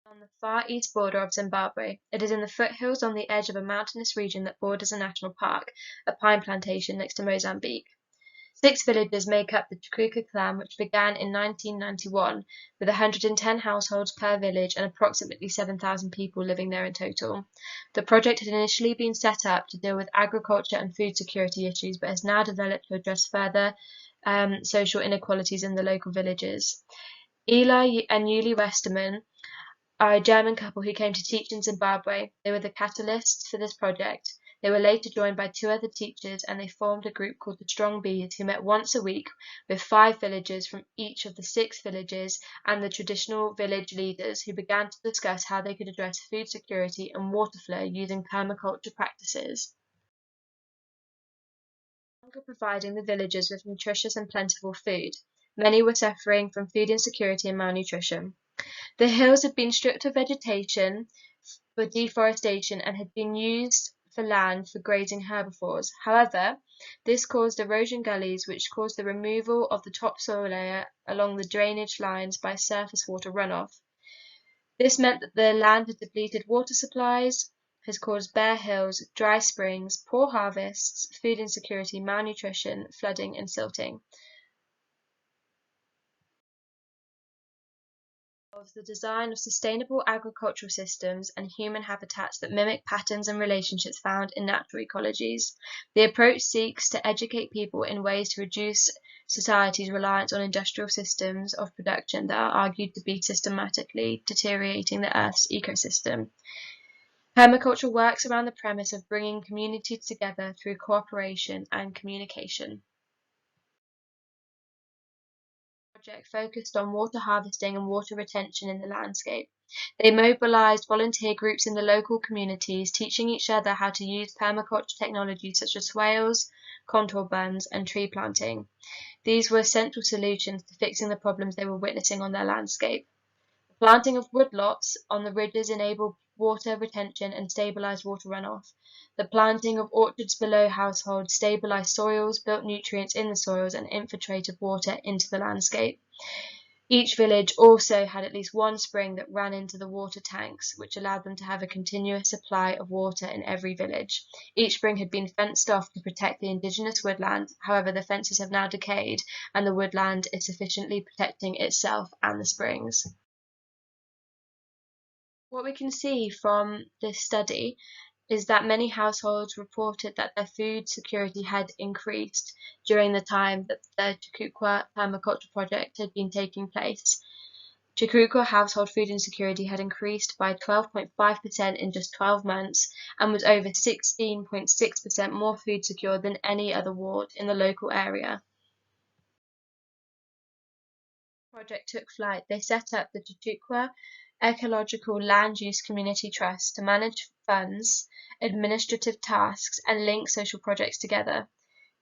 On the far east border of Zimbabwe. It is in the foothills on the edge of a mountainous region that borders a national park, a pine plantation next to Mozambique. 6 villages make up the Chikukwa clan, which began in 1991 with 110 households per village and approximately 7,000 people living there in total. The project had initially been set up to deal with agriculture and food security issues, but has now developed to address further social inequalities in the local villages. Eli and Yuli Westerman are a German couple who came to teach in Zimbabwe. They were the catalysts for this project. They were later joined by 2 other teachers, and they formed a group called the Strong Bees, who met once a week with 5 villagers from each of the 6 villages and the traditional village leaders, who began to discuss how they could address food security and water flow using permaculture practices. Providing the villagers with nutritious and plentiful food. Many were suffering from food insecurity and malnutrition. The hills had been stripped of vegetation for deforestation and had been used for land for grazing herbivores. However, this caused erosion gullies, which caused the removal of the topsoil layer along the drainage lines by surface water runoff. This meant that the land had depleted water supplies, has caused bare hills, dry springs, poor harvests, food insecurity, malnutrition, flooding, and silting. Of the design of sustainable agricultural systems and human habitats that mimic patterns and relationships found in natural ecologies. The approach seeks to educate people in ways to reduce society's reliance on industrial systems of production that are argued to be systematically deteriorating the Earth's ecosystem. Permaculture works around the premise of bringing communities together through cooperation and communication. Project focused on water harvesting and water retention in the landscape. They mobilized volunteer groups in the local communities, teaching each other how to use permaculture technologies such as swales, contour bunds, and tree planting. These were central solutions to fixing the problems they were witnessing on their landscape. The planting of woodlots on the ridges enabled water retention and stabilized water runoff. The planting of orchards below households stabilized soils, built nutrients in the soils, and infiltrated water into the landscape. Each village also had at least one spring that ran into the water tanks, which allowed them to have a continuous supply of water in every village. Each spring had been fenced off to protect the indigenous woodland. However, the fences have now decayed, and the woodland is sufficiently protecting itself and the springs. What we can see from this study is that many households reported that their food security had increased during the time that the Chikukwa permaculture project had been taking place. Chikukwa household food insecurity had increased by 12.5% in just 12 months and was over 16.6% more food secure than any other ward in the local area. The project took flight. They set up the Chikukwa Ecological Land Use Community Trust to manage funds, administrative tasks, and link social projects together.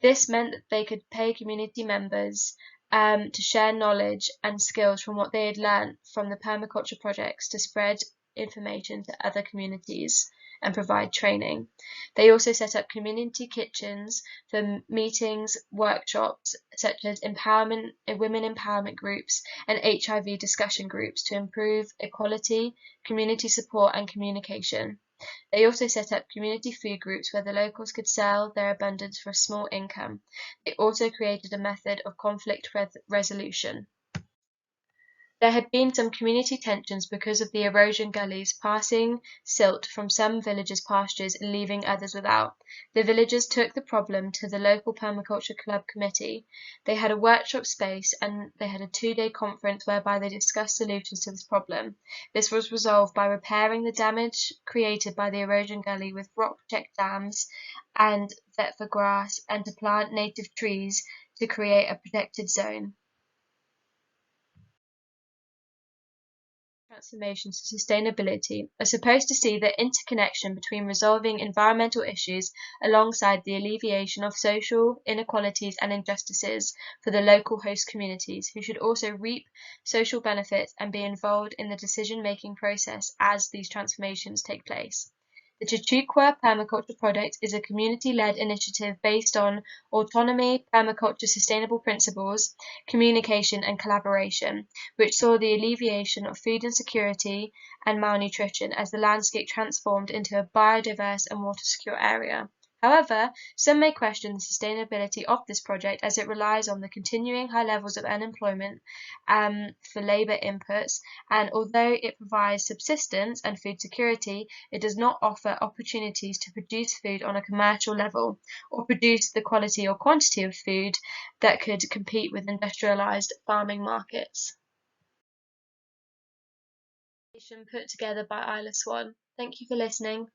This meant that they could pay community members to share knowledge and skills from what they had learned from the permaculture projects to spread information to other communities and provide training. They also set up community kitchens for meetings, workshops such as women empowerment groups and HIV discussion groups to improve equality, community support and communication. They also set up community food groups where the locals could sell their abundance for a small income. They also created a method of conflict resolution. There had been some community tensions because of the erosion gullies passing silt from some villagers' pastures and leaving others without. The villagers took the problem to the local permaculture club committee. They had a workshop space and they had a 2-day conference whereby they discussed solutions to this problem. This was resolved by repairing the damage created by the erosion gully with rock-check dams and vet for grass and to plant native trees to create a protected zone. Transformations to sustainability are supposed to see the interconnection between resolving environmental issues alongside the alleviation of social inequalities and injustices for the local host communities, who should also reap social benefits and be involved in the decision-making process as these transformations take place. The Chikukwa Permaculture Project is a community-led initiative based on autonomy, permaculture sustainable principles, communication and collaboration, which saw the alleviation of food insecurity and malnutrition as the landscape transformed into a biodiverse and water-secure area. However, some may question the sustainability of this project as it relies on the continuing high levels of unemployment for labour inputs, and although it provides subsistence and food security, it does not offer opportunities to produce food on a commercial level or produce the quality or quantity of food that could compete with industrialised farming markets. Put together by Isla Swan. Thank you for listening.